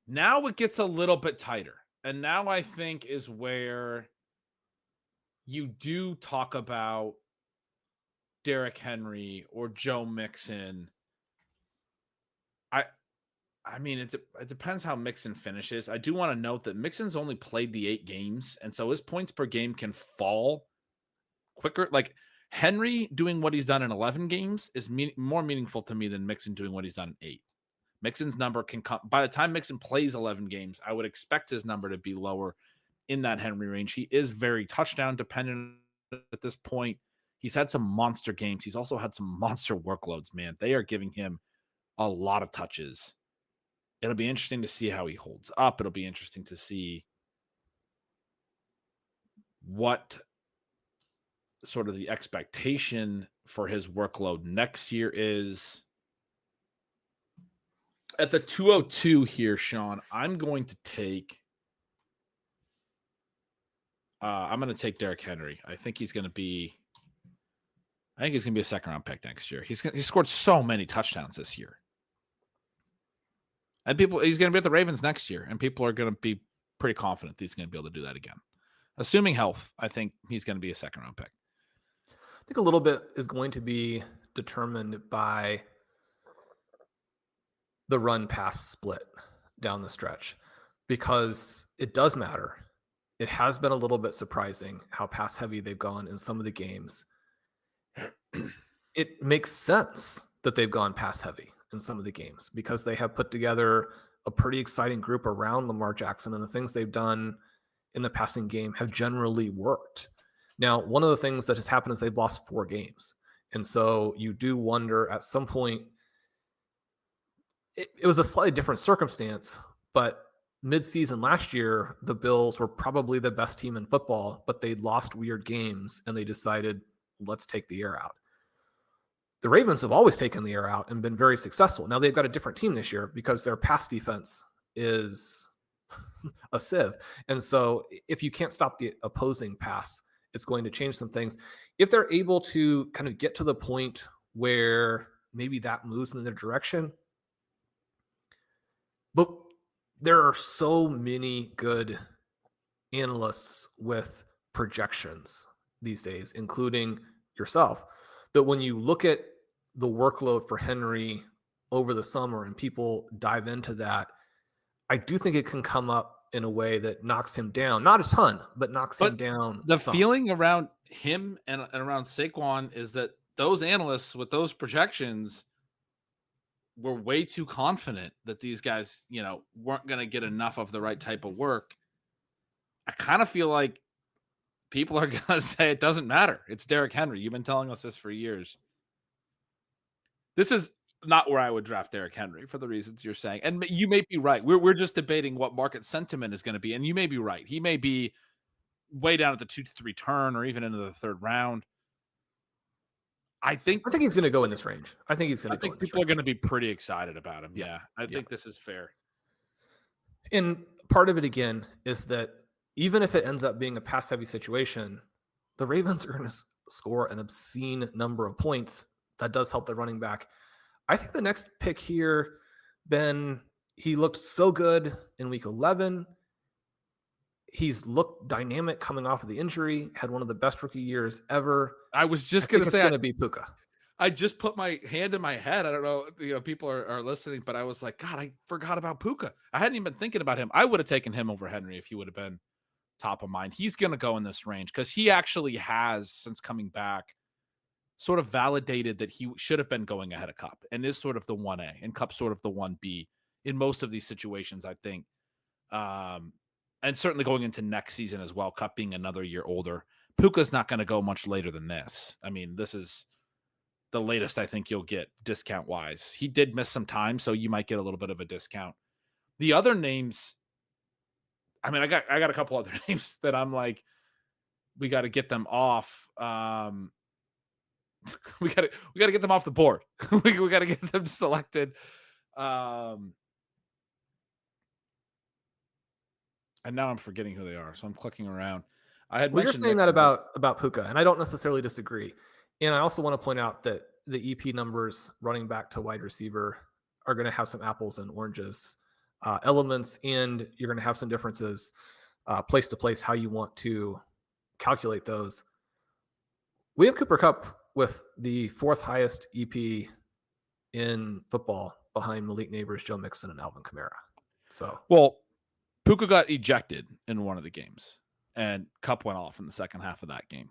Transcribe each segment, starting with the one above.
Now it gets a little bit tighter. And now I think is where you do talk about Derrick Henry or Joe Mixon. I I mean, it depends how Mixon finishes. I do want to note that Mixon's only played the 8 games, and so his points per game can fall quicker. Like Henry doing what he's done in 11 games is more meaningful to me than Mixon doing what he's done in 8. Mixon's number can come by the time Mixon plays 11 games. I would expect his number to be lower in that Henry range. He is very touchdown dependent at this point. He's had some monster games. He's also had some monster workloads, man. They are giving him a lot of touches. It'll be interesting to see how he holds up. It'll be interesting to see what sort of the expectation for his workload next year is. At the 202 here, Sean, I'm going to take Derrick Henry. I think he's going to be a second round pick next year. He scored so many touchdowns this year. And he's going to be at the Ravens next year, and people are going to be pretty confident that he's going to be able to do that again. Assuming health, I think he's going to be a second round pick. I think a little bit is going to be determined by the run pass split down the stretch, because it does matter. It has been a little bit surprising how pass heavy they've gone in some of the games. It makes sense that they've gone pass heavy in some of the games because they have put together a pretty exciting group around Lamar Jackson, and the things they've done in the passing game have generally worked. Now, one of the things that has happened is they've lost 4 games. And so you do wonder at some point, it was a slightly different circumstance, but mid-season last year, the Bills were probably the best team in football, but they lost weird games and they decided, let's take the air out. The Ravens have always taken the air out and been very successful. Now they've got a different team this year because their pass defense is a sieve. And so if you can't stop the opposing pass, it's going to change some things. If they're able to kind of get to the point where maybe that moves in their direction, but there are so many good analysts with projections these days, including yourself, that when you look at the workload for Henry over the summer and people dive into that, I do think it can come up in a way that knocks him down. Not a ton, but knocks him down. The feeling around him and around Saquon is that those analysts with those projections were way too confident that these guys, weren't going to get enough of the right type of work. I kind of feel like people are going to say it doesn't matter. It's Derrick Henry. You've been telling us this for years. This is not where I would draft Derrick Henry for the reasons you're saying. And you may be right. We're just debating what market sentiment is going to be. And you may be right. He may be way down at the 2 to 3 turn or even into the 3rd round. I think he's going to go in this range. I think people are going to be pretty excited about him. Yeah. I think this is fair. And part of it, again, is that even if it ends up being a pass heavy situation, the Ravens are going to score an obscene number of points. That does help the running back. I think the next pick here, Ben, he looked so good in week 11. He's looked dynamic coming off of the injury, had one of the best rookie years ever. I was just going to say, it's going to be Puka. I just put my hand in my head. I don't know, people are listening, but I was like, God, I forgot about Puka. I hadn't even been thinking about him. I would have taken him over Henry if he would have been top of mind. He's going to go in this range because he actually has, since coming back, sort of validated that he should have been going ahead of Kupp and is sort of the 1A and Kupp sort of the 1B in most of these situations, I think. And certainly going into next season as well, Kupp being another year older. Puka's not going to go much later than this. I mean, this is the latest I think you'll get discount-wise. He did miss some time, so you might get a little bit of a discount. The other names, I mean, I got a couple other names that I'm like, we got to get them off. We got to get them off the board. we got to get them selected. And now I'm forgetting who they are, so I'm clicking around. You're saying that about Puka, and I don't necessarily disagree. And I also want to point out that the EP numbers running back to wide receiver are going to have some apples and oranges elements, and you're going to have some differences place to place how you want to calculate those. We have Cooper Kupp with the 4th highest EP in football behind Malik Neighbors, Joe Mixon, and Alvin Kamara. So, well, Puka got ejected in one of the games, and Kupp went off in the second half of that game.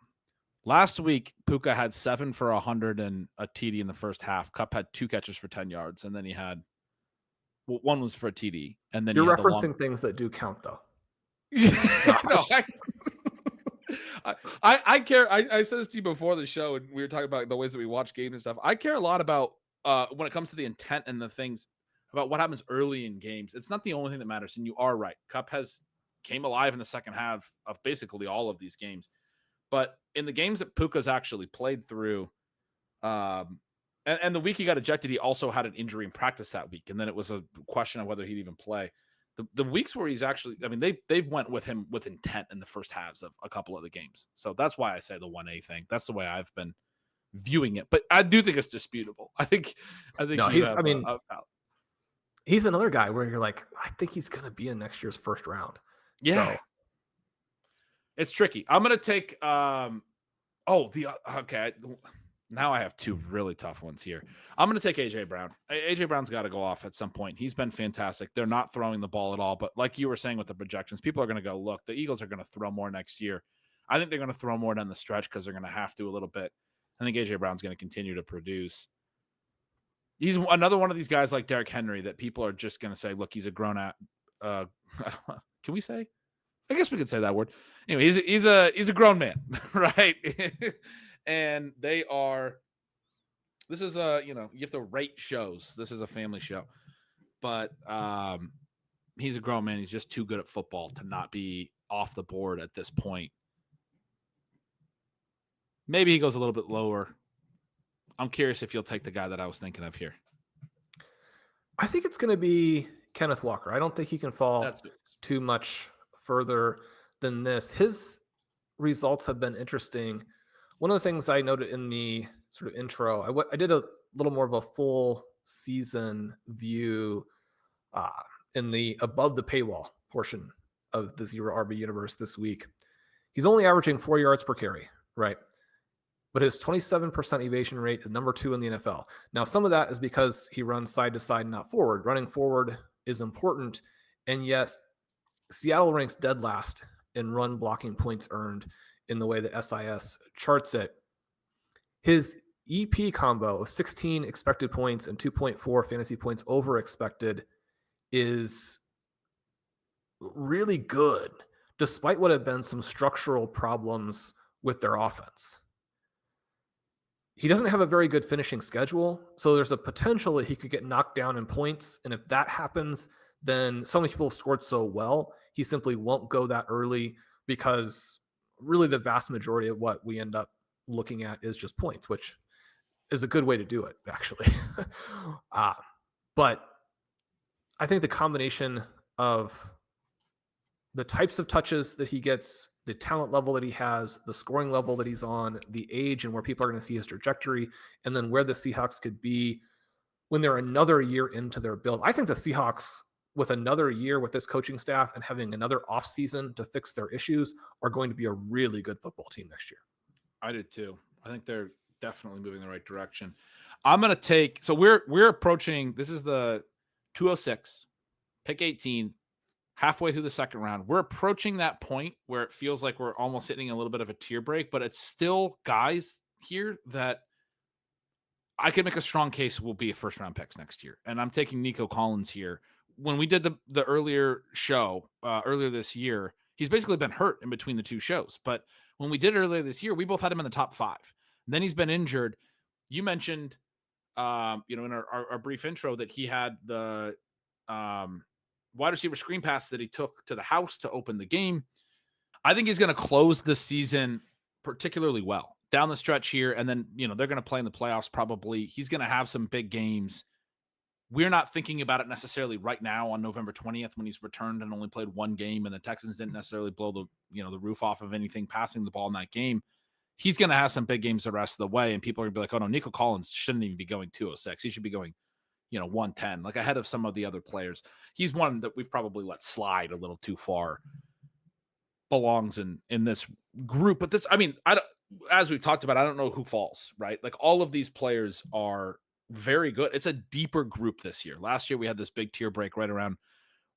Last week, Puka had 7 for 100 and a TD in the first half. Kupp had 2 catches for 10 yards, and then he had one was for a TD, and then you're you had referencing things that do count, though. No, I care. I said this to you before the show, and we were talking about the ways that we watch games and stuff. I care a lot about when it comes to the intent and the things about what happens early in games. It's not the only thing that matters, and you are right. Kupp came alive in the second half of basically all of these games, but in the games that Puka's actually played through, and the week he got ejected, he also had an injury in practice that week, and then it was a question of whether he'd even play. The weeks where he's actually, I mean, they've went with him with intent in the first halves of a couple of the games. So that's why I say the 1A thing. That's the way I've been viewing it. But I do think it's disputable. I think no, he's another guy where you're like, I think he's going to be in next year's first round. Yeah. So. It's tricky. I'm going to take, okay. Now I have 2 really tough ones here. I'm going to take AJ Brown. AJ Brown's got to go off at some point. He's been fantastic. They're not throwing the ball at all, but like you were saying with the projections, people are going to go, look, the Eagles are going to throw more next year. I think they're going to throw more down the stretch because they're going to have to a little bit. I think AJ Brown's going to continue to produce. He's another one of these guys like Derrick Henry that people are just going to say, look, he's a grown up. Can we say? I guess we could say that word. Anyway, he's a grown man, right? And this is you have to rate shows. This is a family show, but he's a grown man. He's just too good at football to not be off the board at this point. Maybe he goes a little bit lower. I'm curious if you'll take the guy that I was thinking of here. I think it's going to be Kenneth Walker. I don't think he can fall too much further than this. His results have been interesting. One of the things I noted in the sort of intro, I did a little more of a full season view in the above the paywall portion of the Zero RB universe this week. He's only averaging 4 yards per carry, right? But his 27% evasion rate is number 2 in the NFL. Now, some of that is because he runs side to side, not forward. Running forward is important, and yet Seattle ranks dead last in run blocking points earned in the way that SIS charts it. His EP combo of 16 expected points and 2.4 fantasy points over expected is really good, despite what have been some structural problems with their offense. He doesn't have a very good finishing schedule, so there's a potential that he could get knocked down in points, and if that happens, then so many people have scored so well, he simply won't go that early because really the vast majority of what we end up looking at is just points, which is a good way to do it, actually. But I think the combination of the types of touches that he gets, the talent level that he has, the scoring level that he's on, the age and where people are going to see his trajectory, and then where the Seahawks could be when they're another year into their build. I think the Seahawks, with another year with this coaching staff and having another offseason to fix their issues, are going to be a really good football team next year. I did too. I think they're definitely moving in the right direction. I'm going to take, so we're approaching, this is the 206, pick 18, halfway through the second round. We're approaching that point where it feels like we're almost hitting a little bit of a tier break, but it's still guys here that I can make a strong case will be a first round picks next year. And I'm taking Nico Collins here. When we did the earlier show earlier this year, he's basically been hurt in between the 2 shows. But when we did earlier this year, we both had him in the top 5. And then he's been injured. You mentioned, in our brief intro that he had the wide receiver screen pass that he took to the house to open the game. I think he's going to close the season particularly well down the stretch here. And then, they're going to play in the playoffs probably. He's going to have some big games. We're not thinking about it necessarily right now on November 20th when he's returned and only played 1 game and the Texans didn't necessarily blow the roof off of anything passing the ball in that game. He's going to have some big games the rest of the way, and people are going to be like, oh no, Nico Collins shouldn't even be going 206. He should be going 110, like ahead of some of the other players. He's one that we've probably let slide a little too far. Belongs in this group, but as we've talked about, I don't know who falls, right? Like all of these players are very good. It's a deeper group this year. Last year we had this big tier break right around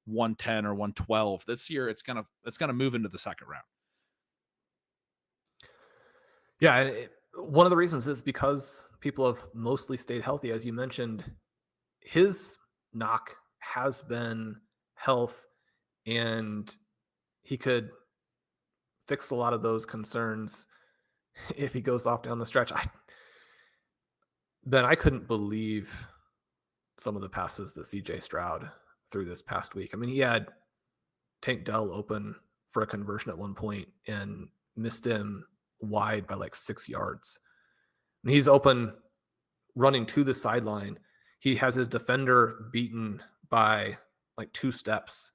110 or 112. This year it's gonna move into the second round. Yeah, and one of the reasons is because people have mostly stayed healthy. As you mentioned, his knock has been health, and he could fix a lot of those concerns if he goes off down the stretch. I couldn't believe some of the passes that CJ Stroud threw this past week. I mean, he had Tank Dell open for a conversion at one point and missed him wide by like 6 yards. And he's open running to the sideline. He has his defender beaten by like 2 steps.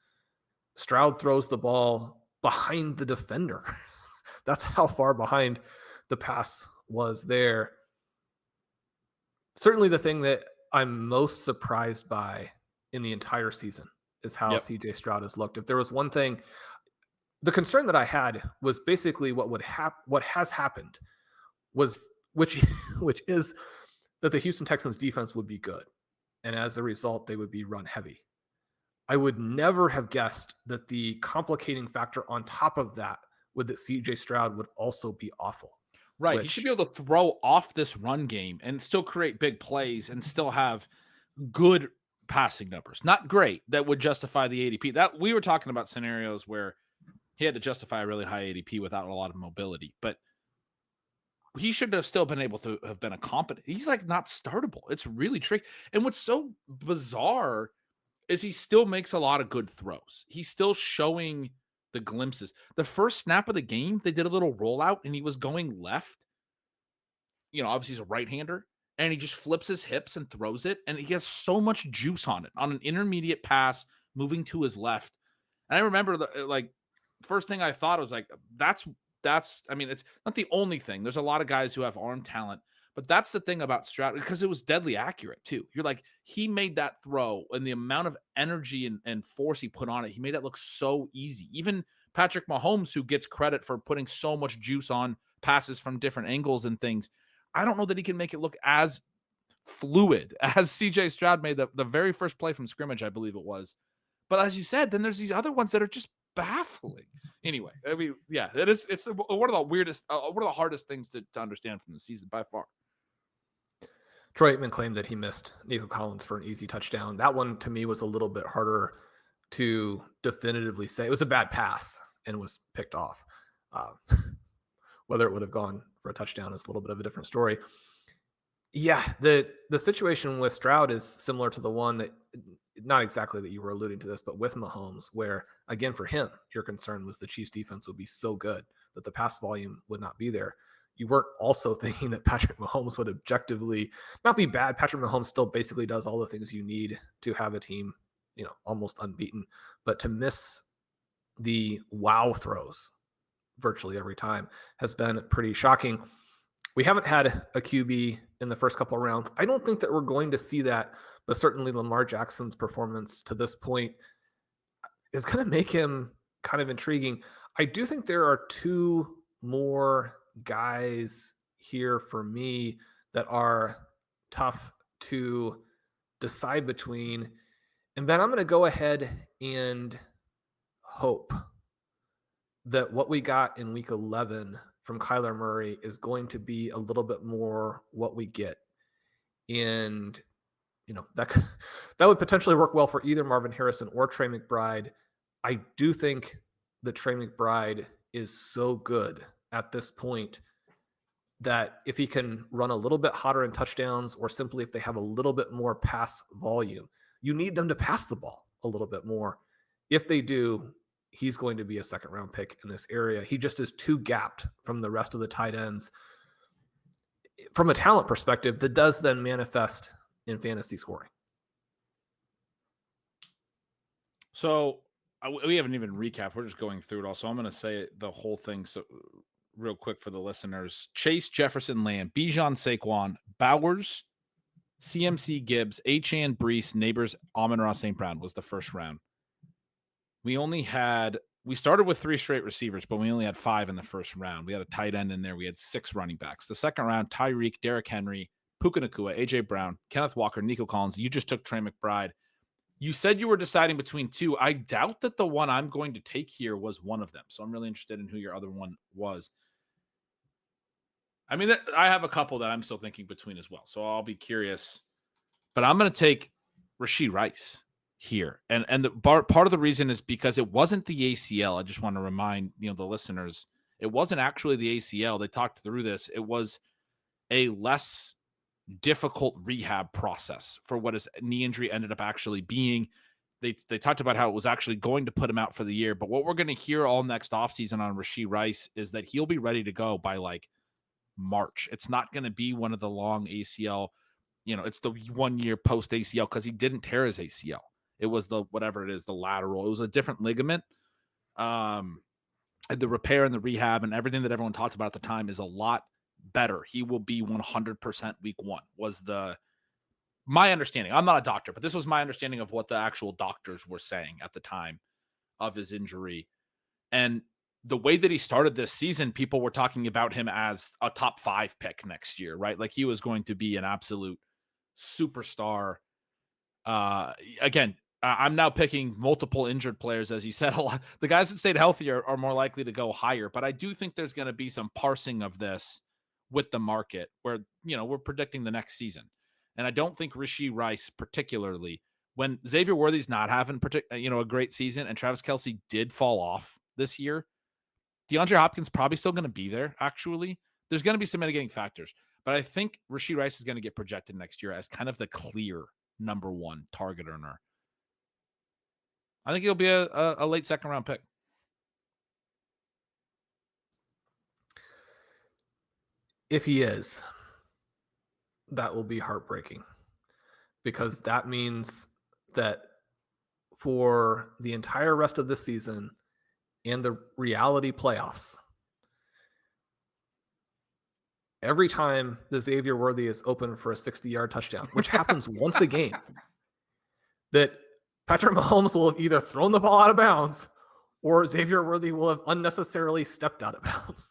Stroud throws the ball behind the defender. That's how far behind the pass was there. Certainly the thing that I'm most surprised by in the entire season is how CJ Stroud has looked. If there was one thing, the concern that I had was basically what has happened was which is that the Houston Texans defense would be good, and as a result they would be run heavy. I would never have guessed that the complicating factor on top of that would that CJ Stroud would also be awful. Right. He should be able to throw off this run game and still create big plays and still have good passing numbers. Not great that would justify the ADP. That we were talking about scenarios where he had to justify a really high ADP without a lot of mobility, but he should have still been able to have been a competent. He's like not startable. It's really tricky. And what's so bizarre is he still makes a lot of good throws. He's still showing the glimpses. The first snap of the game, they did a little rollout and he was going left. Obviously he's a right-hander, and he just flips his hips and throws it, and he has so much juice on it on an intermediate pass moving to his left. And I remember first thing I thought was like, that's I mean, it's not the only thing. There's a lot of guys who have arm talent, but that's the thing about Stroud, because it was deadly accurate too. You're like, he made that throw, and the amount of energy and force he put on it, he made it look so easy. Even Patrick Mahomes, who gets credit for putting so much juice on passes from different angles and things, I don't know that he can make it look as fluid as CJ Stroud made the very first play from scrimmage, I believe it was. But as you said, then there's these other ones that are just baffling. Anyway, I mean, yeah, it's one of the weirdest, one of the hardest things to understand from the season by far. Troy Aikman claimed that he missed Nico Collins for an easy touchdown. That one to me was a little bit harder to definitively say. It was a bad pass and was picked off. Whether it would have gone for a touchdown is a little bit of a different story. Yeah, the situation with Stroud is similar to the one that, not exactly that you were alluding to this, but with Mahomes, where, again, for him, your concern was the Chiefs defense would be so good that the pass volume would not be there. You weren't also thinking that Patrick Mahomes would objectively not be bad. Patrick Mahomes still basically does all the things you need to have a team, almost unbeaten, but to miss the wow throws virtually every time has been pretty shocking. We haven't had a QB in the first couple of rounds. I don't think that we're going to see that, but certainly Lamar Jackson's performance to this point is going to make him kind of intriguing. I do think there are 2 more guys here for me that are tough to decide between. And Ben, I'm going to go ahead and hope that what we got in week 11 from Kyler Murray is going to be a little bit more what we get. And, that would potentially work well for either Marvin Harrison or Trey McBride. I do think that Trey McBride is so good at this point that if he can run a little bit hotter in touchdowns, or simply if they have a little bit more pass volume, you need them to pass the ball a little bit more. If they do, he's going to be a second round pick in this area. He just is too gapped from the rest of the tight ends from a talent perspective that does then manifest in fantasy scoring. So we haven't even recapped. We're just going through it all. So I'm going to say the whole thing so real quick for the listeners. Chase, Jefferson, Lamb, Bijan, Saquon, Bowers, CMC, Gibbs, Achane, Brees, Neighbors, Amon-Ra, St. Brown was the first round. We started with 3 straight receivers, but we only had 5 in the first round. We had a tight end in there. We had 6 running backs. The second round, Tyreek, Derrick Henry, Puka Nacua, AJ Brown, Kenneth Walker, Nico Collins. You just took Trey McBride. You said you were deciding between 2. I doubt that the one I'm going to take here was one of them. So I'm really interested in who your other one was. I mean, I have a couple that I'm still thinking between as well. So I'll be curious. But I'm going to take Rashee Rice here. And the part of the reason is because it wasn't the ACL. I just want to remind, the listeners, it wasn't actually the ACL. They talked through this. It was a less difficult rehab process for what his knee injury ended up actually being. They talked about how it was actually going to put him out for the year. But what we're going to hear all next offseason on Rashee Rice is that he'll be ready to go by like March. It's not going to be one of the long ACL, it's the 1 year post ACL because he didn't tear his ACL. It was the lateral. It was a different ligament. The repair and the rehab and everything that everyone talked about at the time is a lot better. He will be 100% week 1 was my understanding. I'm not a doctor, but this was my understanding of what the actual doctors were saying at the time of his injury. And the way that he started this season, people were talking about him as a top 5 pick next year, right? Like he was going to be an absolute superstar. Again, I'm now picking multiple injured players, as you said. A lot. The guys that stayed healthy are more likely to go higher, but I do think there's going to be some parsing of this with the market where, we're predicting the next season. And I don't think Rashee Rice particularly, when Xavier Worthy's not having a great season and Travis Kelce did fall off this year, DeAndre Hopkins probably still going to be there, actually. There's going to be some mitigating factors. But I think Rashee Rice is going to get projected next year as kind of the clear number 1 target earner. I think he'll be a late second round pick. If he is, that will be heartbreaking because that means that for the entire rest of this season and the reality playoffs, every time the Xavier Worthy is open for a 60-yard touchdown, which happens once a game, that Patrick Mahomes will have either thrown the ball out of bounds or Xavier Worthy will have unnecessarily stepped out of bounds.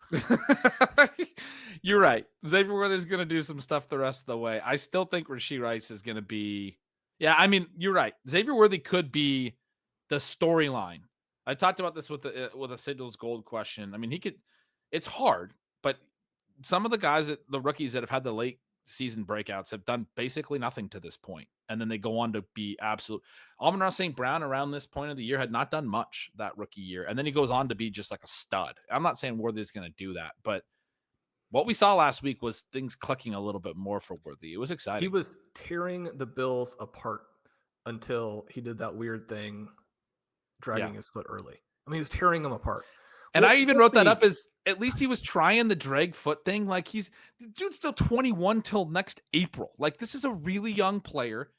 You're right. Xavier Worthy is going to do some stuff the rest of the way. I still think Rashee Rice is going to be... Yeah, I mean, you're right. Xavier Worthy could be the storyline. I talked about this with a Siddle's Gold question. I mean, he could... It's hard, but some of the guys, the rookies that have had the late season breakouts have done basically nothing to this point. And then they go on to be absolute. Amon-Ra St. Brown around this point of the year had not done much that rookie year. And then he goes on to be just like a stud. I'm not saying Worthy is going to do that, but what we saw last week was things clicking a little bit more for Worthy. It was exciting. He was tearing the Bills apart until he did that weird thing, dragging his foot early. I mean, he was tearing them apart. And I even wrote that up as at least he was trying the drag foot thing. Like the dude's still 21 till next April. Like this is a really young player.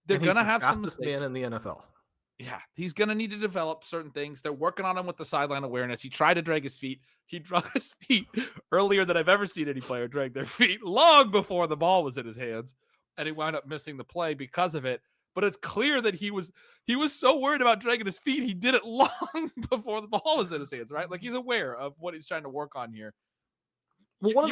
They're going to have some mistakes. Man in the NFL. Yeah, he's going to need to develop certain things. They're working on him with the sideline awareness. He tried to drag his feet. He dragged his feet earlier than I've ever seen any player drag their feet, long before the ball was in his hands. And he wound up missing the play because of it. But it's clear that he was so worried about dragging his feet, he did it long before the ball was in his hands, right? Like he's aware of what he's trying to work on here. Well, one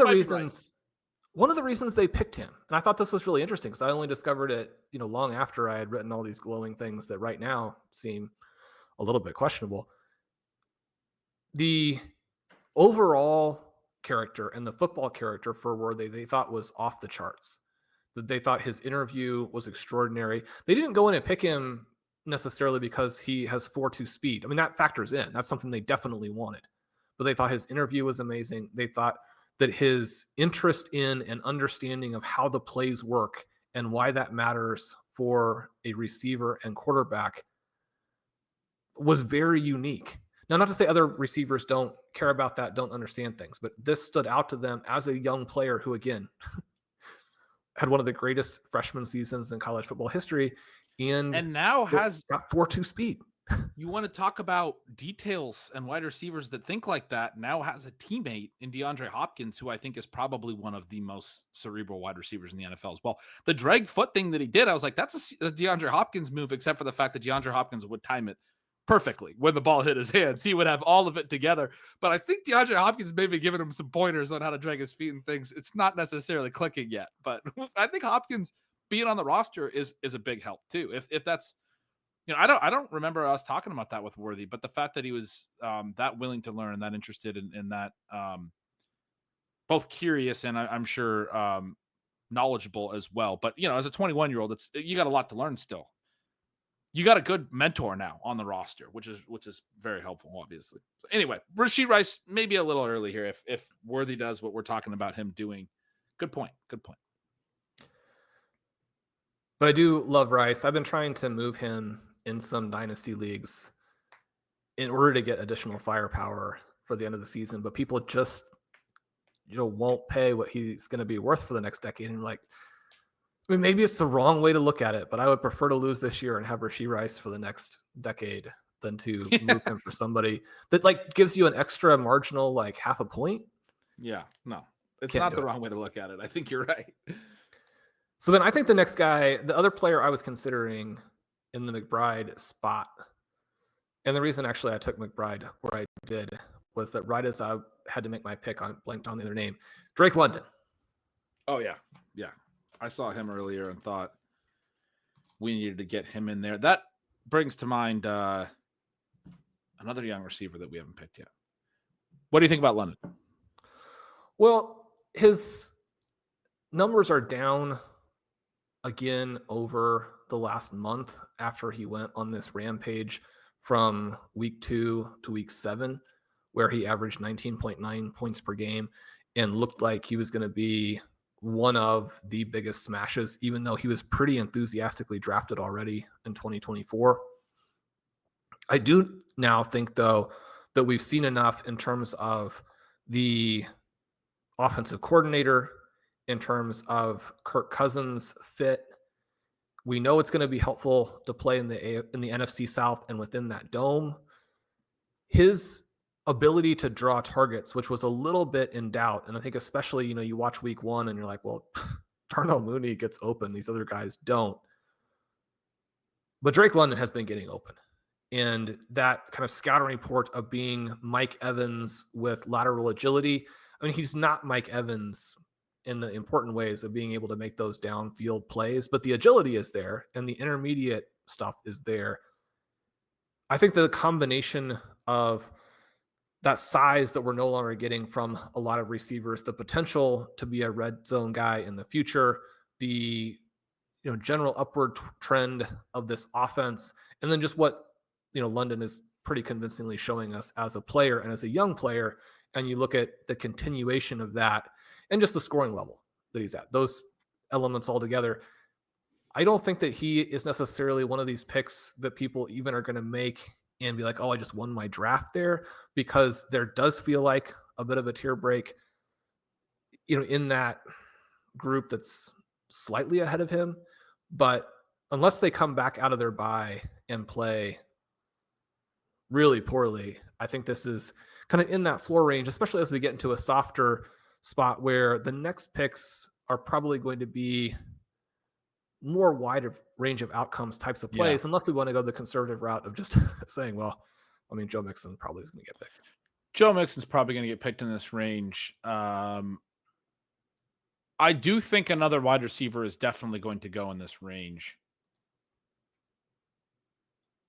of the reasons they picked him, and I thought this was really interesting because I only discovered it, long after I had written all these glowing things that right now seem a little bit questionable. The overall character and the football character for Worthy, they thought was off the charts. That they thought his interview was extraordinary. They didn't go in and pick him necessarily because he has 4.2 speed. I mean, that factors in. That's something they definitely wanted. But they thought his interview was amazing. They thought that his interest in and understanding of how the plays work and why that matters for a receiver and quarterback was very unique. Now, not to say other receivers don't care about that, don't understand things, but this stood out to them as a young player who, again, had one of the greatest freshman seasons in college football history, and now has got 4.2 speed. You want to talk about details and wide receivers that think like that, now has a teammate in DeAndre Hopkins, who I think is probably one of the most cerebral wide receivers in the NFL as well. The drag foot thing that he did, I was like, that's a DeAndre Hopkins move, except for the fact that DeAndre Hopkins would time it perfectly when the ball hit his hands. He would have all of it together. But I think DeAndre Hopkins may be giving him some pointers on how to drag his feet and things. It's not necessarily clicking yet, but I think Hopkins being on the roster is a big help too. If that's, I don't remember us talking about that with Worthy, but the fact that he was that willing to learn and that interested in that, both curious and I'm sure knowledgeable as well. But as a 21-year-old, it's you got a lot to learn still. You got a good mentor now on the roster, which is very helpful, obviously. So anyway, Rashee Rice maybe a little early here if Worthy does what we're talking about him doing. Good point. Good point. But I do love Rice. I've been trying to move him in some dynasty leagues in order to get additional firepower for the end of the season. But people just, won't pay what he's going to be worth for the next decade. And maybe it's the wrong way to look at it, but I would prefer to lose this year and have Rashee Rice for the next decade than to move him for somebody that gives you an extra marginal, half a point. Yeah, no, it's not the wrong way to look at it. I think you're right. So then I think the next guy, the other player I was considering in the McBride spot, and the reason actually I took McBride where I did was that right as I had to make my pick, I blanked on the other name, Drake London. Oh, yeah. Yeah. I saw him earlier and thought we needed to get him in there. That brings to mind another young receiver that we haven't picked yet. What do you think about London? Well, his numbers are down again over the last month after he went on this rampage from week 2 to week 7, where he averaged 19.9 points per game and looked like he was going to be one of the biggest smashes, even though he was pretty enthusiastically drafted already in 2024. I do now think, though, that we've seen enough in terms of the offensive coordinator, in terms of Kirk Cousins' fit. We know it's going to be helpful to play in the NFC South and within that dome. His ability to draw targets, which was a little bit in doubt, and I think especially, you watch week 1 and you're like, well, Darnell Mooney gets open, these other guys don't. But Drake London has been getting open. And that kind of scouting report of being Mike Evans with lateral agility, he's not Mike Evans in the important ways of being able to make those downfield plays, but the agility is there and the intermediate stuff is there. I think the combination of that size that we're no longer getting from a lot of receivers, the potential to be a red zone guy in the future, the general upward trend of this offense, and then just what London is pretty convincingly showing us as a player and as a young player. And you look at the continuation of that and just the scoring level that he's at, those elements all together. I don't think that he is necessarily one of these picks that people even are going to make and be like, oh, I just won my draft there, because there does feel like a bit of a tier break, in that group that's slightly ahead of him. But unless they come back out of their bye and play really poorly, I think this is kind of in that floor range, especially as we get into a softer spot where the next picks are probably going to be more wide range of outcomes types of plays, unless we want to go the conservative route of just saying, well, Joe Mixon probably is going to get picked. Joe Mixon's probably going to get picked in this range. I do think another wide receiver is definitely going to go in this range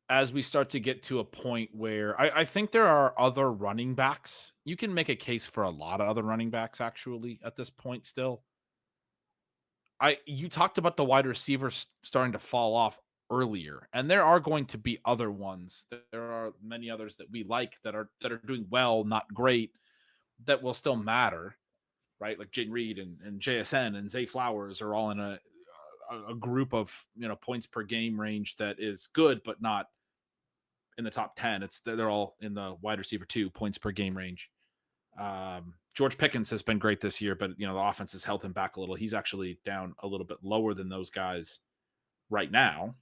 as we start to get to a point where I think there are other running backs. You can make a case for a lot of other running backs actually at this point still. You talked about the wide receivers starting to fall off earlier, and there are going to be other ones. There are many others that we like that are doing well, not great, that will still matter, right? Like Jaden Reed and JSN and Zay Flowers are all in a group of points per game range that is good, but not in the top 10. They're all in the wide receiver 2 points per game range. George Pickens has been great this year, but the offense has held him back a little. He's actually down a little bit lower than those guys right now.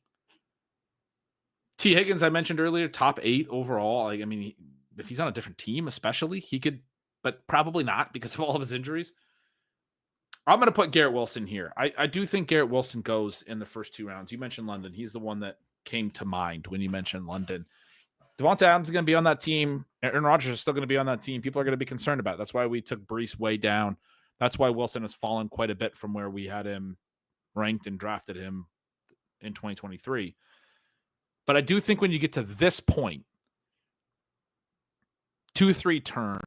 T. Higgins, I mentioned earlier, top 8 overall. Like, I mean, if he's on a different team, especially, he could, but probably not because of all of his injuries. I'm going to put Garrett Wilson here. I do think Garrett Wilson goes in the first 2 rounds. You mentioned London. He's the one that came to mind when you mentioned London. Devonta Adams is going to be on that team. Aaron Rodgers is still going to be on that team. People are going to be concerned about it. That's why we took Brees way down. That's why Wilson has fallen quite a bit from where we had him ranked and drafted him in 2023. But I do think when you get to this point, 2-3 turn,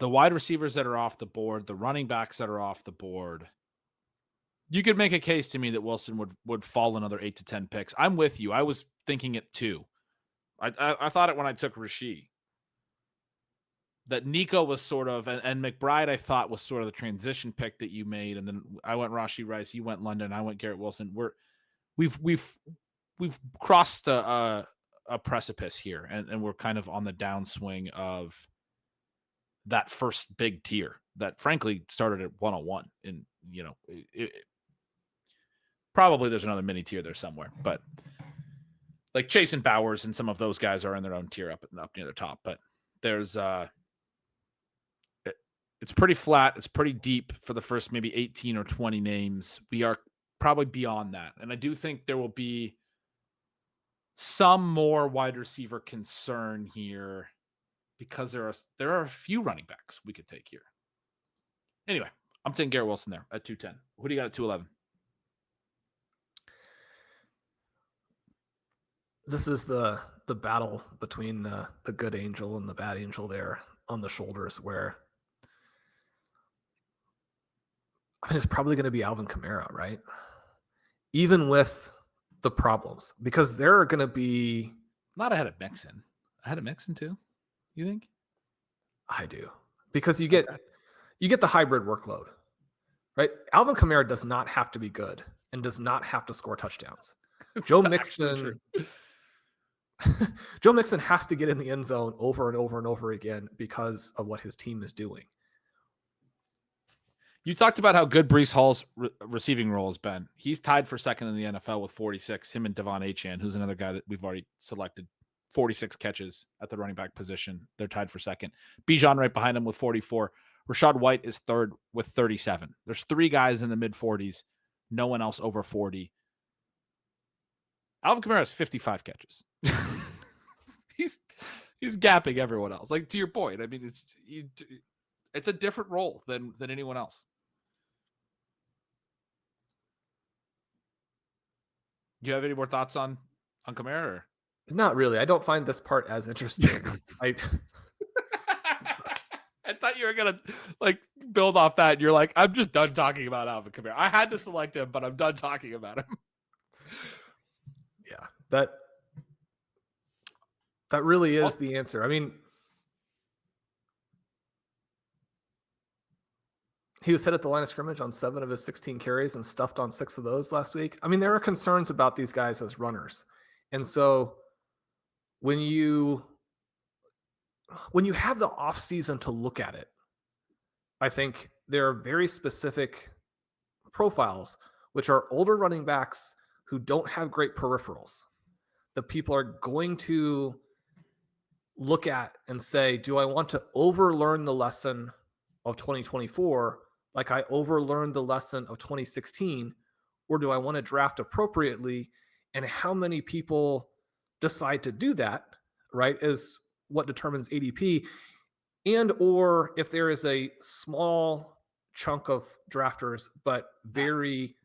the wide receivers that are off the board, the running backs that are off the board, you could make a case to me that Wilson would fall another 8 to 10 picks. I'm with you. I was thinking it too. I thought it when I took Rasheed. That Nico was sort of, and McBride I thought was sort of the transition pick that you made, and then I went Rashee Rice, you went London, I went Garrett Wilson. We've crossed a precipice here, and we're kind of on the downswing of that first big tier that frankly started at 101. And probably there's another mini tier there somewhere, but like Chase and Bowers and some of those guys are in their own tier up near the top. But there's it's pretty flat. It's pretty deep for the first maybe 18 or 20 names. We are probably beyond that. And I do think there will be some more wide receiver concern here because there are a few running backs we could take here. Anyway, I'm taking Garrett Wilson there at 210. Who do you got at 211? This is the battle between the good angel and the bad angel there on the shoulders, where it's probably going to be Alvin Kamara, right? Even with the problems, because there are going to be not ahead of Mixon. Ahead of Mixon too, you think? I do, because you get the hybrid workload, right? Alvin Kamara does not have to be good and does not have to score touchdowns. Joe Mixon has to get in the end zone over and over and over again because of what his team is doing. You talked about how good Breece Hall's receiving role has been. He's tied for second in the NFL with 46. Him and Devon Achane, who's another guy that we've already selected, 46 catches at the running back position. They're tied for second. Bijan right behind him with 44. Rashad White is third with 37. There's 3 guys in the mid-40s. No one else over 40. Alvin Kamara has 55 catches. He's gapping everyone else. Like, to your point, I mean, it's a different role than anyone else. Do you have any more thoughts on Kamara? Or? Not really. I don't find this part as interesting. I thought you were gonna build off that. And you're like, I'm just done talking about Alvin Kamara. I had to select him, but I'm done talking about him. Yeah, that really is the answer. I mean, he was hit at the line of scrimmage on 7 of his 16 carries and stuffed on 6 of those last week. I mean, there are concerns about these guys as runners. And so when you have the offseason to look at it, I think there are very specific profiles, which are older running backs who don't have great peripherals, that people are going to look at and say, do I want to overlearn the lesson of 2024 like I overlearned the lesson of 2016, or do I want to draft appropriately? And how many people decide to do that, right, is what determines ADP. And or if there is a small chunk of drafters, but very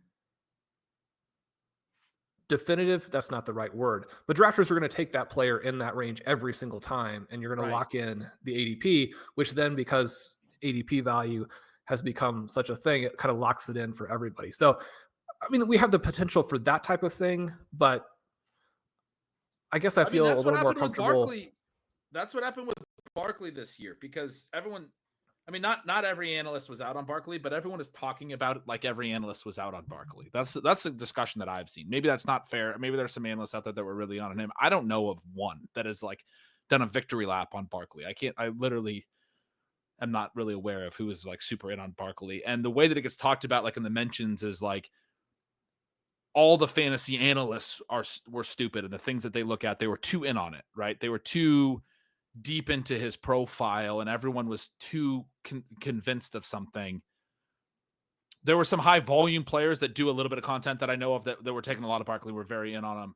definitive, that's not the right word, but drafters are going to take that player in that range every single time, and you're going to lock in the ADP, which then, because ADP value has become such a thing, it kind of locks it in for everybody. So, I mean, we have the potential for that type of thing, but I guess I feel a little more comfortable. That's what happened with Barkley this year, because everyone, I mean, not every analyst was out on Barkley, but everyone is talking about it like every analyst was out on Barkley. That's the discussion that I've seen. Maybe that's not fair. Maybe there's some analysts out there that were really on him. I don't know of one that has done a victory lap on Barkley. I literally am not really aware of who is super in on Barkley. And the way that it gets talked about in the mentions is all the fantasy analysts were stupid, and the things that they look at, they were too in on it, right? They were too deep into his profile, and everyone was too convinced of something. There were some high volume players that do a little bit of content that I know of that were taking a lot of Barkley, were very in on him.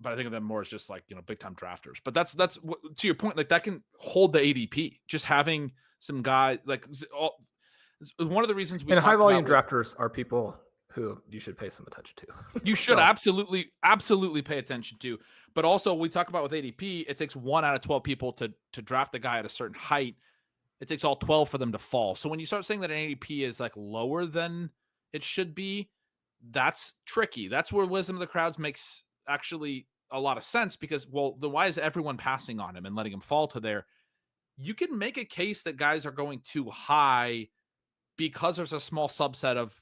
But I think of them more as just like, big time drafters. But that's to your point, like that can hold the ADP. Just having some guys like one of the reasons we and high volume about drafters are people who you should pay some attention to. You should absolutely pay attention to. But also, we talk about with ADP, it takes 1 out of 12 people to draft a guy at a certain height. It takes all 12 for them to fall. So when you start saying that an ADP is like lower than it should be, that's tricky. That's where wisdom of the crowds makes actually a lot of sense, because, well, then why is everyone passing on him and letting him fall to there? You can make a case that guys are going too high because there's a small subset of,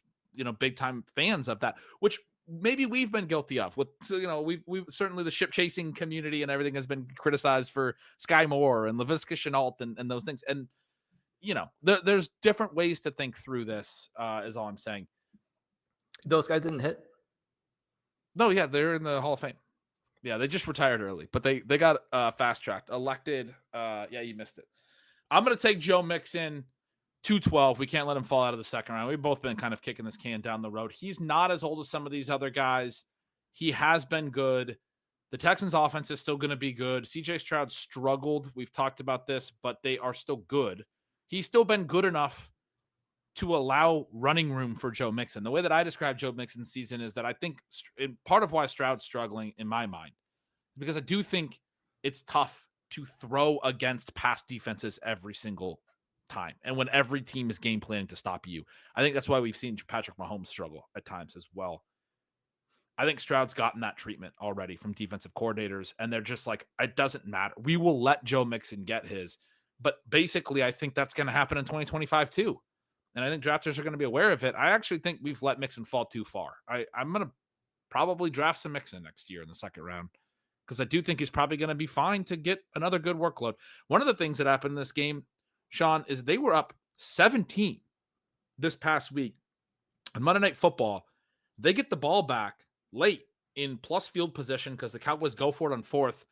big time fans of that, which maybe we've been guilty of with, we've certainly the ship chasing community and everything has been criticized for Sky Moore and Laviska Shenault and those things. And, there's different ways to think through this, is all I'm saying. Those guys didn't hit. No, yeah, they're in the Hall of Fame. Yeah, they just retired early, but they got fast tracked, elected. Yeah, you missed it. I'm going to take Joe Mixon, 212. We can't let him fall out of the second round. We've both been kind of kicking this can down the road. He's not as old as some of these other guys. He has been good. The Texans offense is still going to be good. CJ Stroud struggled. We've talked about this, but they are still good. He's still been good enough to allow running room for Joe Mixon. The way that I describe Joe Mixon's season is that I think part of why Stroud's struggling in my mind is because I do think it's tough to throw against past defenses every single time, and when every team is game planning to stop you. I think that's why we've seen Patrick Mahomes struggle at times as well. I think Stroud's gotten that treatment already from defensive coordinators, and they're just like, it doesn't matter. We will let Joe Mixon get his. But basically, I think that's going to happen in 2025 too. And I think drafters are going to be aware of it. I actually think we've let Mixon fall too far. I'm going to probably draft some Mixon next year in the second round, because I do think he's probably going to be fine to get another good workload. One of the things that happened in this game, Sean, is they were up 17 this past week on Monday Night Football. They get the ball back late in plus field position because the Cowboys go for it on fourth,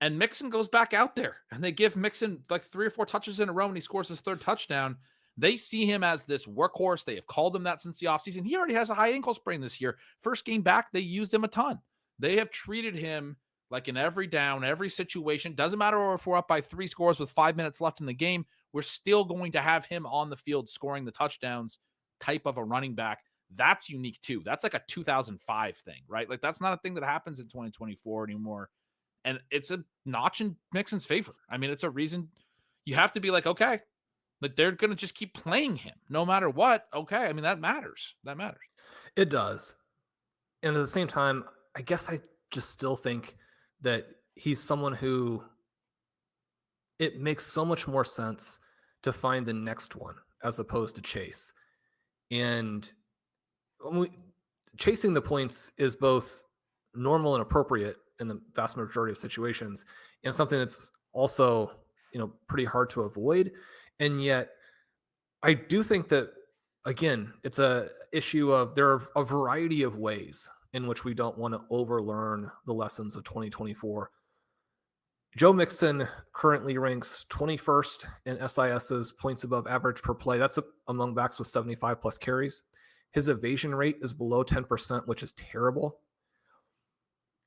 and Mixon goes back out there, and they give Mixon like 3 or 4 touches in a row, and he scores his third touchdown. They see him as this workhorse. They have called him that since the offseason. He already has a high ankle sprain this year. First game back, they used him a ton. They have treated him like in every down, every situation. Doesn't matter if we're up by 3 scores with 5 minutes left in the game. We're still going to have him on the field scoring the touchdowns type of a running back. That's unique too. That's like a 2005 thing, right? Like that's not a thing that happens in 2024 anymore. And it's a notch in Mixon's favor. I mean, it's a reason you have to be like, okay, but they're going to just keep playing him no matter what. Okay. I mean, that matters. That matters. It does. And at the same time, I guess I just still think that he's someone who it makes so much more sense to find the next one as opposed to chase. And chasing the points is both normal and appropriate in the vast majority of situations, and something that's also, pretty hard to avoid. And yet I do think that, again, it's a issue of there are a variety of ways in which we don't want to overlearn the lessons of 2024. Joe Mixon currently ranks 21st in SIS's points above average per play. That's among backs with 75 plus carries. His evasion rate is below 10%, which is terrible.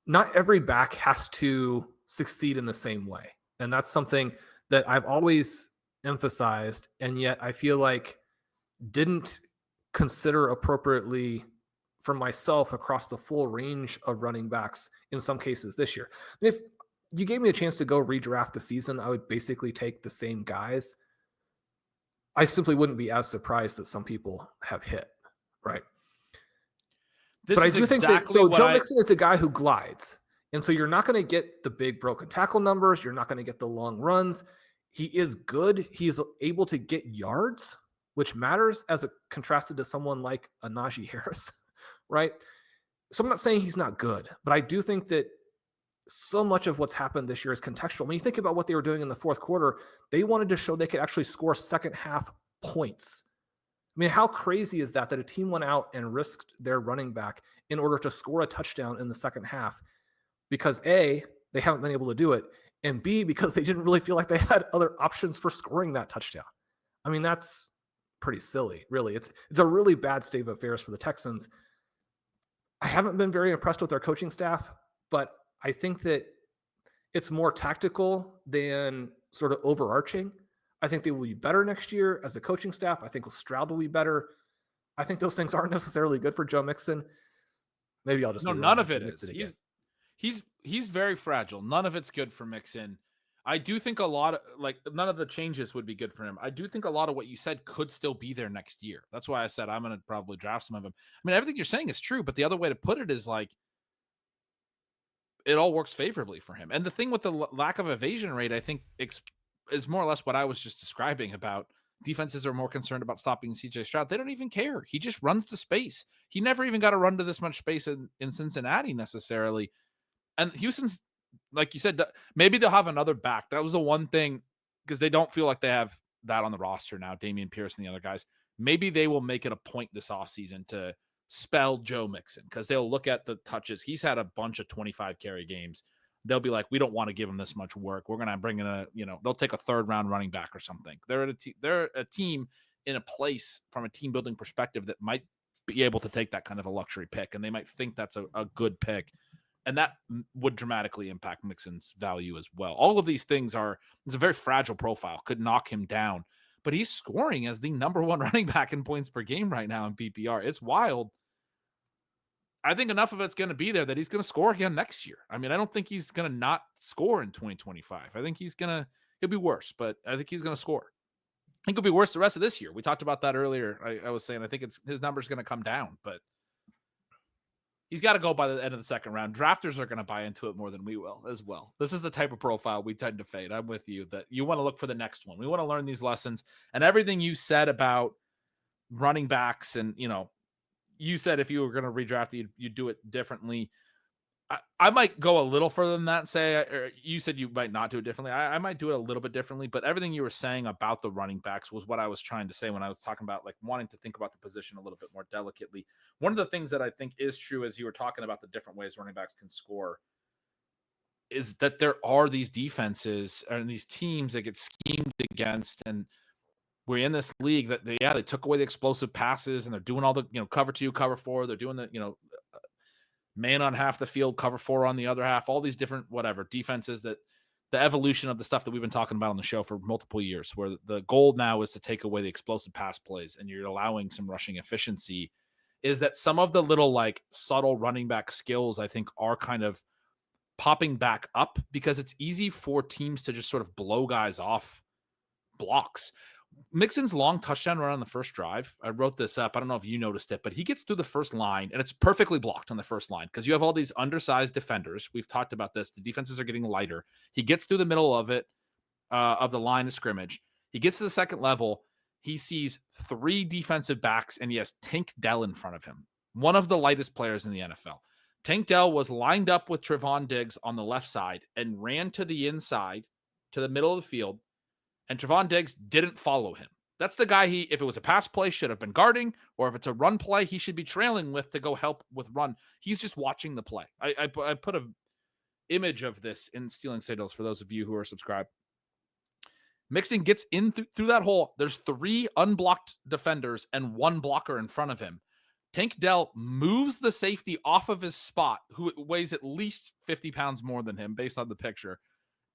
Not every back has to succeed in the same way. And that's something that I've always emphasized, and yet I feel like didn't consider appropriately for myself across the full range of running backs in some cases this year. And if you gave me a chance to go redraft the season, I would basically take the same guys. I simply wouldn't be as surprised that some people have hit, right? But I do think that Joe Mixon is a guy who glides. And so you're not going to get the big broken tackle numbers. You're not going to get the long runs. He is good. He's able to get yards, which matters as contrasted to someone like a Najee Harris, right? So I'm not saying he's not good, but I do think that so much of what's happened this year is contextual. When you think about what they were doing in the fourth quarter, they wanted to show they could actually score second half points. I mean, how crazy is that a team went out and risked their running back in order to score a touchdown in the second half because A, they haven't been able to do it, and B, because they didn't really feel like they had other options for scoring that touchdown. I mean, that's pretty silly, really. It's a really bad state of affairs for the Texans. I haven't been very impressed with their coaching staff, but I think that it's more tactical than sort of overarching. I think they will be better next year as a coaching staff. I think Stroud will be better. I think those things aren't necessarily good for Joe Mixon. Maybe I'll just No, be wrong none of and it Mix is. it again. He's very fragile. None of it's good for Mixon. I do think a lot of none of the changes would be good for him. I do think a lot of what you said could still be there next year. That's why I said I'm going to probably draft some of them. I mean, everything you're saying is true, but the other way to put it is like it all works favorably for him. And the thing with the lack of evasion rate, I think is more or less what I was just describing about defenses are more concerned about stopping CJ Stroud. They don't even care. He just runs to space. He never even got to run to this much space in Cincinnati necessarily. And Houston's, like you said, maybe they'll have another back. That was the one thing, because they don't feel like they have that on the roster now, Damian Pierce and the other guys. Maybe they will make it a point this offseason to spell Joe Mixon, because they'll look at the touches. He's had a bunch of 25 carry games. They'll be like, we don't want to give him this much work. We're going to bring in they'll take a third round running back or something. They're a team in a place from a team building perspective that might be able to take that kind of a luxury pick, and they might think that's a good pick. And that would dramatically impact Mixon's value as well. All of these things it's a very fragile profile, could knock him down, but he's scoring as the number one running back in points per game right now in PPR. It's wild. I think enough of it's going to be there that he's going to score again next year. I mean, I don't think he's going to not score in 2025. I think he'll be worse, but I think he's going to score. I think it'll be worse the rest of this year. We talked about that earlier. I was saying, I think his number's going to come down, but he's got to go by the end of the second round. Drafters are going to buy into it more than we will as well. This is the type of profile we tend to fade. I'm with you that you want to look for the next one. We want to learn these lessons, and everything you said about running backs, and you said if you were going to redraft, you'd do it differently. I might go a little further than that. Or you said you might not do it differently. I might do it a little bit differently, but everything you were saying about the running backs was what I was trying to say when I was talking about like wanting to think about the position a little bit more delicately. One of the things that I think is true as you were talking about the different ways running backs can score is that there are these defenses and these teams that get schemed against, and we're in this league that they took away the explosive passes and they're doing all the, cover 2, cover 4. They're doing the, man on half the field, cover 4 on the other half, all these different defenses, that the evolution of the stuff that we've been talking about on the show for multiple years, where the goal now is to take away the explosive pass plays and you're allowing some rushing efficiency, is that some of the little like subtle running back skills, I think, are kind of popping back up because it's easy for teams to just sort of blow guys off blocks. Mixon's long touchdown run on the first drive, I wrote this up. I don't know if you noticed it, but he gets through the first line and it's perfectly blocked on the first line because you have all these undersized defenders. We've talked about this. The defenses are getting lighter. He gets through the middle of it, of the line of scrimmage. He gets to the second level. He sees 3 defensive backs and he has Tank Dell in front of him, one of the lightest players in the NFL. Tank Dell was lined up with Trevon Diggs on the left side and ran to the inside, to the middle of the field, and Trevon Diggs didn't follow him. That's the guy if it was a pass play, should have been guarding, or if it's a run play, he should be trailing with to go help with run. He's just watching the play. I put an image of this in Stealing Signals for those of you who are subscribed. Mixon gets in through that hole. There's 3 unblocked defenders and 1 blocker in front of him. Tank Dell moves the safety off of his spot, who weighs at least 50 pounds more than him based on the picture.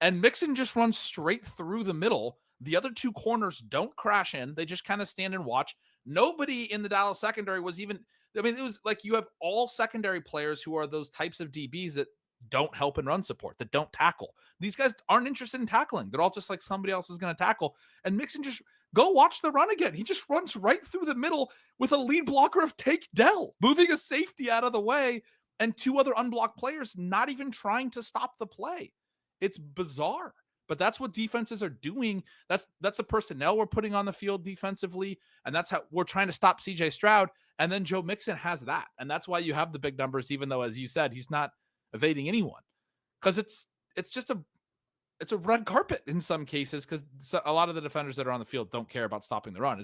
And Mixon just runs straight through the middle. The other 2 corners don't crash in. They just kind of stand and watch. Nobody in the Dallas secondary was even, it was like you have all secondary players who are those types of DBs that don't help in run support, that don't tackle. These guys aren't interested in tackling. They're all just like somebody else is going to tackle. And Mixon just, go watch the run again. He just runs right through the middle with a lead blocker of Tank Dell, moving a safety out of the way, and 2 other unblocked players not even trying to stop the play. It's bizarre, but that's what defenses are doing. That's the personnel we're putting on the field defensively, and that's how we're trying to stop CJ Stroud. And then Joe Mixon has that, and that's why you have the big numbers, even though, as you said, he's not evading anyone, because it's just a red carpet in some cases, because a lot of the defenders that are on the field don't care about stopping the run.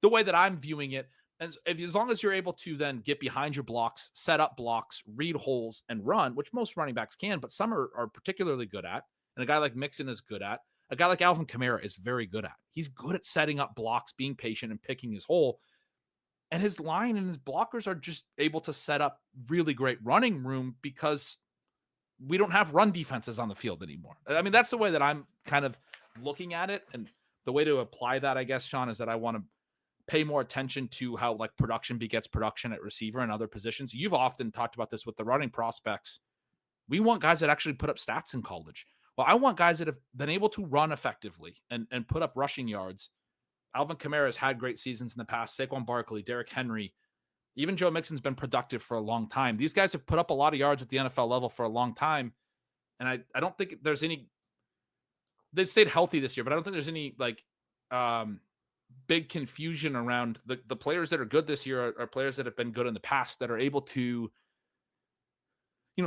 the way that I'm viewing it. And as long as you're able to then get behind your blocks, set up blocks, read holes, and run, which most running backs can, but some are particularly good at, and a guy like Mixon is good at, a guy like Alvin Kamara is very good at. He's good at setting up blocks, being patient, and picking his hole. And his line and his blockers are just able to set up really great running room because we don't have run defenses on the field anymore. I mean, that's the way that I'm kind of looking at it. And the way to apply that, I guess, Shawn, is that I want to pay more attention to how like production begets production at receiver and other positions. You've often talked about this with the running prospects. We want guys that actually put up stats in college. Well, I want guys that have been able to run effectively and put up rushing yards. Alvin Kamara has had great seasons in the past. Saquon Barkley, Derrick Henry, even Joe Mixon's been productive for a long time. These guys have put up a lot of yards at the NFL level for a long time. And I don't think there's any, they've stayed healthy this year, but I don't think there's any like big confusion around the players that are good this year are players that have been good in the past that are able to,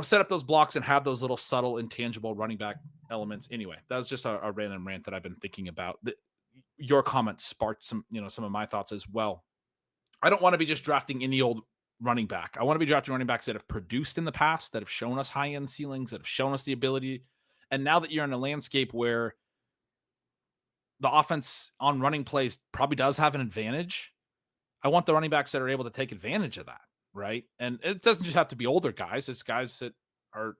set up those blocks and have those little subtle, intangible running back elements. Anyway, that was just a random rant that I've been thinking about. Your comments sparked some of my thoughts as well. I don't want to be just drafting any old running back. I want to be drafting running backs that have produced in the past, that have shown us high-end ceilings, that have shown us the ability. And now that you're in a landscape where the offense on running plays probably does have an advantage, I want the running backs that are able to take advantage of that, right? And it doesn't just have to be older guys. It's guys that are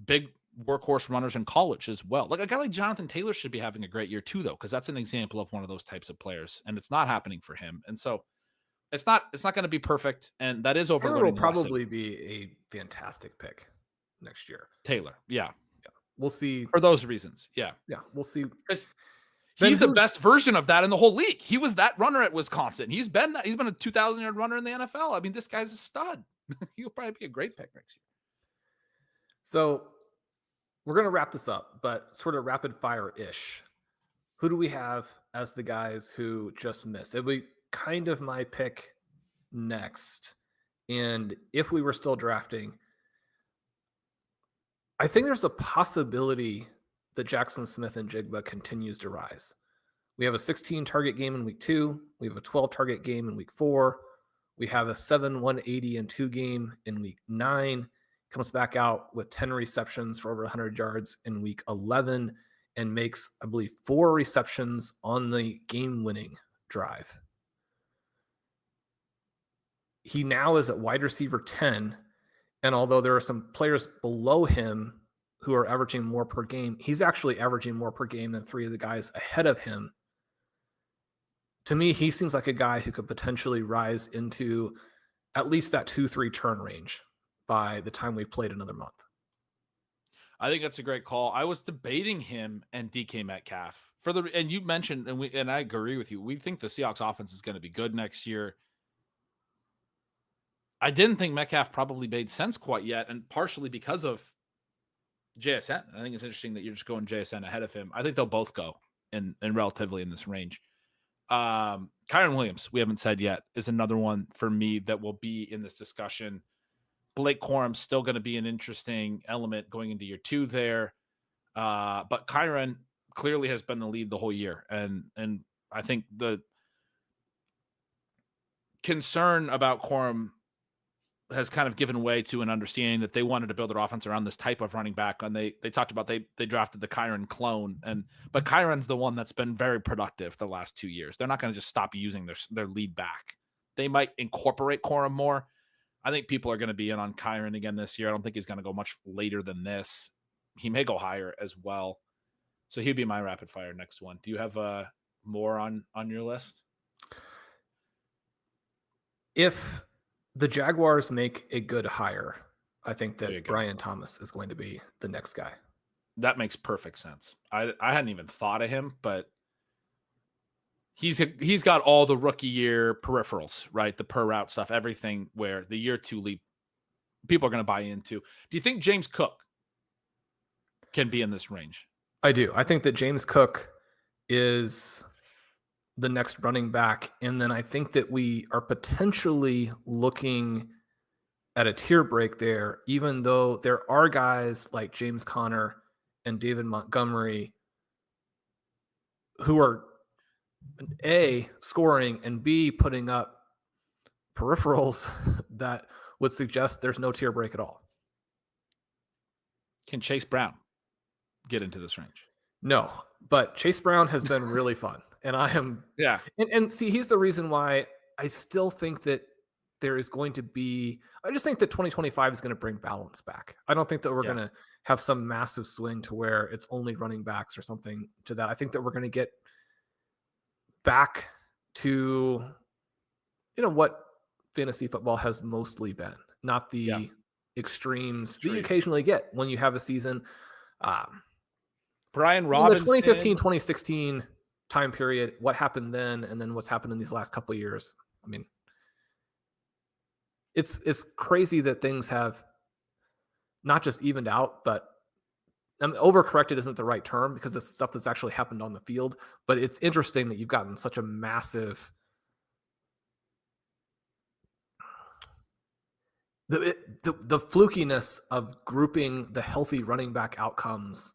big workhorse runners in college as well. Like a guy like Jonathan Taylor should be having a great year too, though, because that's an example of one of those types of players, and it's not happening for him. And so it's not going to be perfect, and that is Taylor overloading. will probably be a fantastic pick next year. Taylor, yeah. We'll see. For those reasons, yeah. We'll see. He's the best version of that in the whole league. He was that runner at Wisconsin. He's been a 2,000-yard runner in the NFL. I mean, this guy's a stud. He'll probably be a great pick next year. So we're going to wrap this up, but sort of rapid fire-ish. Who do we have as the guys who just missed? It'll be kind of my pick next. And if we were still drafting, I think there's a possibility that Jackson Smith and Jigba continues to rise. We have a 16 target game in week 2. We have a 12 target game in week 4. We have a 7-180-2 game in week 9. Comes back out with 10 receptions for over 100 yards in week 11 and makes, I believe, 4 receptions on the game-winning drive. He now is at wide receiver 10, and although there are some players below him who are averaging more per game, he's actually averaging more per game than 3 of the guys ahead of him. To me, he seems like a guy who could potentially rise into at least that 2-3 turn range by the time we've played another month. I think that's a great call. I was debating him and DK Metcalf and you mentioned, and I agree with you. We think the Seahawks offense is going to be good next year. I didn't think Metcalf probably made sense quite yet, and partially because of JSN. I think it's interesting that you're just going JSN ahead of him. I think they'll both go in relatively in this range. Kyren Williams, we haven't said yet, is another one for me that will be in this discussion. Blake Corum's still going to be an interesting element going into year 2 there. But Kyren clearly has been the lead the whole year. And I think the concern about Corum has kind of given way to an understanding that they wanted to build their offense around this type of running back. And they talked about, they drafted the Kyren clone, but Kyren's the one that's been very productive the last 2 years. They're not going to just stop using their lead back. They might incorporate Corum more. I think people are going to be in on Kyren again this year. I don't think he's going to go much later than this. He may go higher as well. So he'd be my rapid fire next one. Do you have more on your list? If the Jaguars make a good hire, I think that Brian Thomas is going to be the next guy. That makes perfect sense. I hadn't even thought of him, but he's got all the rookie year peripherals, right? The per route stuff, everything where the year 2 leap people are going to buy into. Do you think James Cook can be in this range? I do. I think that James Cook is the next running back. And then I think that we are potentially looking at a tier break there, even though there are guys like James Conner and David Montgomery who are A, scoring, and B, putting up peripherals that would suggest there's no tier break at all. Can Chase Brown get into this range? No, but Chase Brown has been really fun. And I am, Yeah. and see, he's the reason why I still think that there is going to be, I just think that 2025 is going to bring balance back. I don't think that we're Yeah. going to have some massive swing to where it's only running backs or something to that. I think that we're going to get back to, what fantasy football has mostly been, not the Yeah. extremes that you Trade. occasionally get when you have a season. Brian In the Robinson. 2015, 2016 time period, what happened then, and then what's happened in these last couple of years. I mean, it's crazy that things have not just evened out, but overcorrected isn't the right term because it's stuff that's actually happened on the field. But it's interesting that you've gotten such a massive the flukiness of grouping the healthy running back outcomes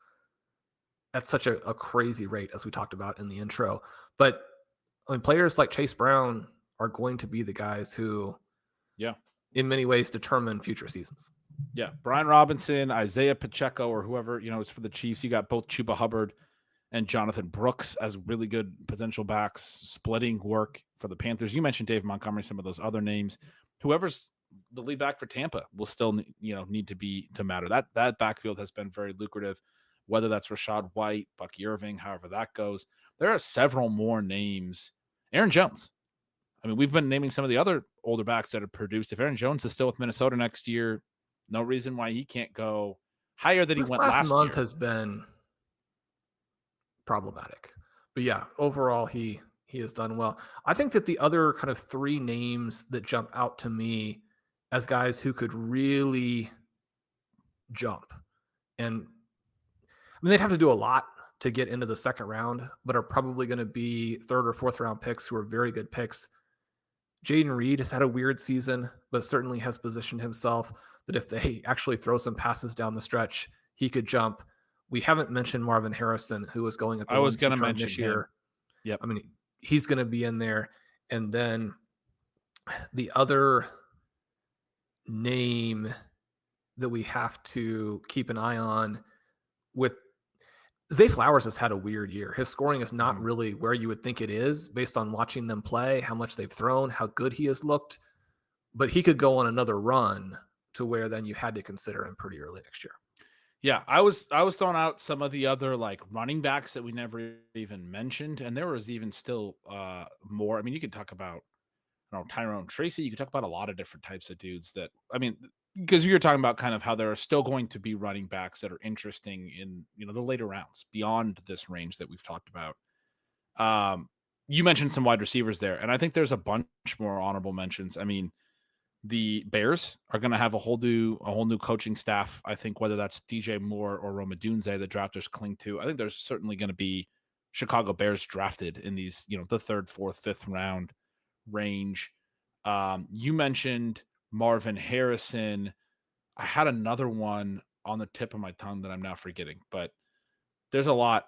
at such a crazy rate, as we talked about in the intro. But I mean, players like Chase Brown are going to be the guys who, in many ways, determine future seasons. Yeah, Brian Robinson, Isaiah Pacheco, or whoever, is for the Chiefs. You got both Chuba Hubbard and Jonathan Brooks as really good potential backs, splitting work for the Panthers. You mentioned Dave Montgomery, some of those other names. Whoever's the lead back for Tampa will still, need to matter. That backfield has been very lucrative, whether that's Rashad White, Bucky Irving, however that goes. There are several more names. Aaron Jones. I mean, we've been naming some of the other older backs that have produced. If Aaron Jones is still with Minnesota next year, no reason why he can't go higher than This he went last last month year. has been problematic. But yeah, overall, he has done well. I think that the other kind of three names that jump out to me as guys who could really jump, and I mean, they'd have to do a lot to get into the second round, but are probably going to be third or fourth round picks who are very good picks. Jaden Reed has had a weird season, but certainly has positioned himself that if they actually throw some passes down the stretch, he could jump. We haven't mentioned Marvin Harrison, who was going at the I was 1-2 going to turn mention this him. year. Yep. I mean, he's going to be in there. And then the other name that we have to keep an eye on with Zay Flowers has had a weird year. His scoring is not really where you would think it is based on watching them play, how much they've thrown, how good he has looked. But he could go on another run to where then you had to consider him pretty early next year. Yeah, I was throwing out some of the other like running backs that we never even mentioned, and there was even still more. I mean, you could talk about Tyrone Tracy. You could talk about a lot of different types of dudes that, I mean, because you're talking about kind of how there are still going to be running backs that are interesting in the later rounds beyond this range that we've talked about. You mentioned some wide receivers there, and I think there's a bunch more honorable mentions. I mean, the Bears are going to have a whole new coaching staff. I think whether that's DJ Moore or Roma Dunze, the drafters cling to. I think there's certainly going to be Chicago Bears drafted in these, the third, fourth, fifth round range. You mentioned Marvin Harrison. I had another one on the tip of my tongue that I'm now forgetting, but there's a lot.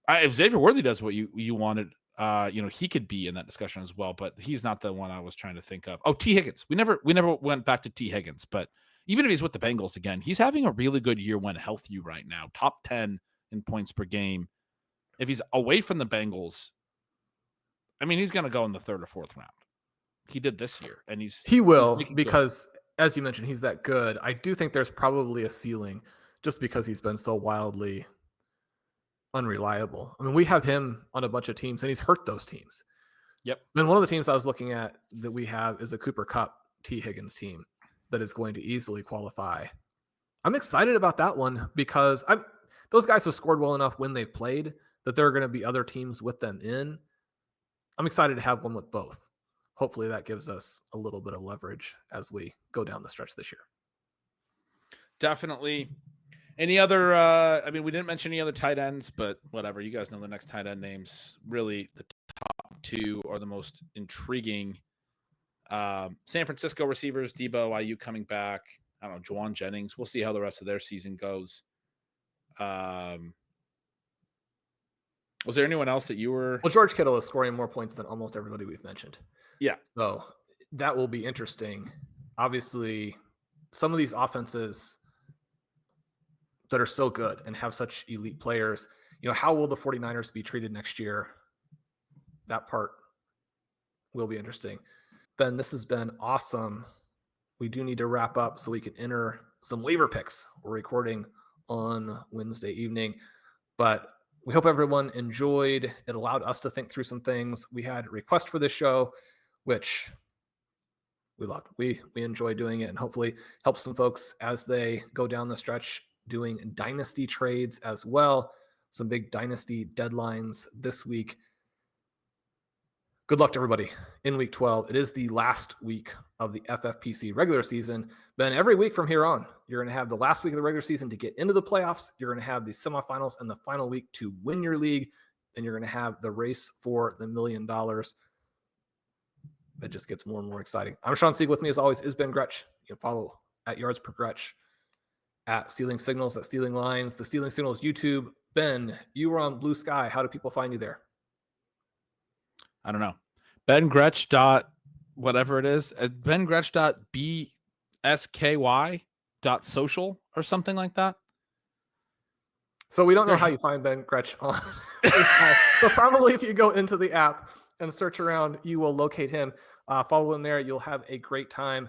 If Xavier Worthy does what you wanted, he could be in that discussion as well, but he's not the one I was trying to think of. Oh, T. Higgins. We never went back to T. Higgins, but even if he's with the Bengals again, he's having a really good year when healthy right now. Top 10 in points per game. If he's away from the Bengals, I mean, he's going to go in the third or fourth round. He did this year, and he will he's because, as you mentioned, he's that good. I do think there's probably a ceiling just because he's been so wildly unreliable. I mean, we have him on a bunch of teams, and he's hurt those teams. Yep. And one of the teams I was looking at that we have is a Cooper Kupp T. Higgins team that is going to easily qualify. I'm excited about that one because those guys have scored well enough when they've played that there are going to be other teams with them in. I'm excited to have one with both. Hopefully that gives us a little bit of leverage as we go down the stretch this year. Definitely. Any other, I mean, we didn't mention any other tight ends, but whatever. You guys know the next tight end names. Really, the top two are the most intriguing. San Francisco receivers, Debo, IU coming back. I don't know, Juwan Jennings. We'll see how the rest of their season goes. Was there anyone else that you were? Well, George Kittle is scoring more points than almost everybody we've mentioned. Yeah. So that will be interesting. Obviously, some of these offenses that are so good and have such elite players, how will the 49ers be treated next year? That part will be interesting. Ben, this has been awesome. We do need to wrap up so we can enter some waiver picks. We're recording on Wednesday evening, but we hope everyone enjoyed. It allowed us to think through some things. We had requests for this show, which we loved. We enjoy doing it, and hopefully helps some folks as they go down the stretch doing dynasty trades as well. Some big dynasty deadlines this week. Good luck to everybody in week 12. It is the last week of the FFPC regular season. Then every week from here on, you're going to have the last week of the regular season to get into the playoffs. You're going to have the semifinals and the final week to win your league. Then you're going to have the race for the $1 million. It just gets more and more exciting. I'm Shawn Siegele. With me, as always, is Ben Gretch. You can follow at Yards Per Gretch, at Stealing Signals, at Stealing Lines, the Stealing Signals YouTube. Ben, you were on Blue Sky. How do people find you there? I don't know. Ben Gretch dot whatever it is. Ben Gretch dot bsky.social or something like that. So we don't know how you find Ben Gretch on Facebook. So probably if you go into the app and search around, you will locate him. Follow him there. You'll have a great time.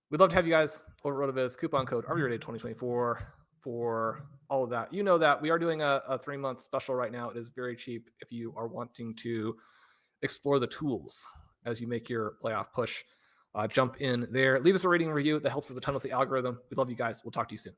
We'd love to have you guys over at RotoViz. Coupon code RVRated 2024 for all of that. You know that we are doing a 3-month special right now. It is very cheap if you are wanting to explore the tools as you make your playoff push. Jump in there. Leave us a rating and review. That helps us a ton with the algorithm. We love you guys. We'll talk to you soon.